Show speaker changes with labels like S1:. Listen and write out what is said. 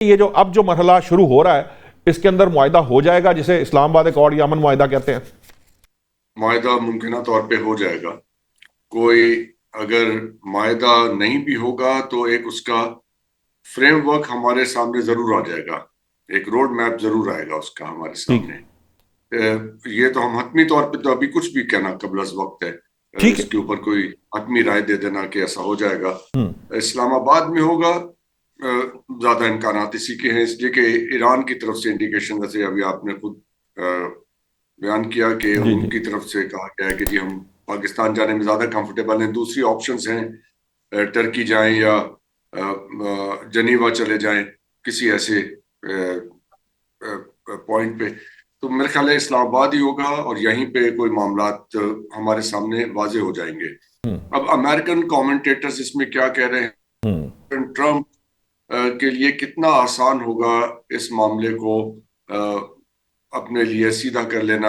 S1: یہ جو اب جو مرحلہ شروع ہو رہا ہے اس کے اندر معاہدہ ہو جائے گا جسے اسلام آباد ایکارڈ یا امن معاہدہ کہتے ہیں؟
S2: معاہدہ ممکنہ طور پہ ہو جائے گا. کوئی اگر معاہدہ نہیں بھی ہوگا تو ایک اس کا فریم ورک ہمارے سامنے ضرور آ جائے گا, ایک روڈ میپ ضرور آئے گا اس کا ہمارے
S1: ٹھیک
S2: سامنے. یہ تو ہم حتمی طور پہ تو ابھی کچھ بھی کہنا قبل از وقت ہے,
S1: ٹھیک ہے.
S2: اس کے اوپر کوئی حتمی رائے دے دینا کہ ایسا ہو جائے گا.
S1: ہوں.
S2: اسلام آباد میں ہوگا زیادہ امکانات اسی کے ہیں, اس لیے کہ ایران کی طرف سے انڈیکیشن, جیسے ابھی آپ نے خود بیان کیا کہ
S1: جی
S2: ان
S1: جی
S2: کی طرف سے کہا گیا ہے کہ جی ہم پاکستان جانے میں زیادہ کمفرٹیبل ہیں, دوسری آپشنز ہیں ٹرکی جائیں یا جنیوا چلے جائیں کسی ایسے پوائنٹ پہ. تو میرے خیال ہے اسلام آباد ہی ہوگا اور یہیں پہ کوئی معاملات ہمارے سامنے واضح ہو جائیں گے.
S1: ہوں.
S2: اب امریکن کامنٹیٹرز اس میں کیا کہہ رہے
S1: ہوں.
S2: ہیں, ٹرمپ کے لیے کتنا آسان ہوگا اس معاملے کو اپنے لیے سیدھا کر لینا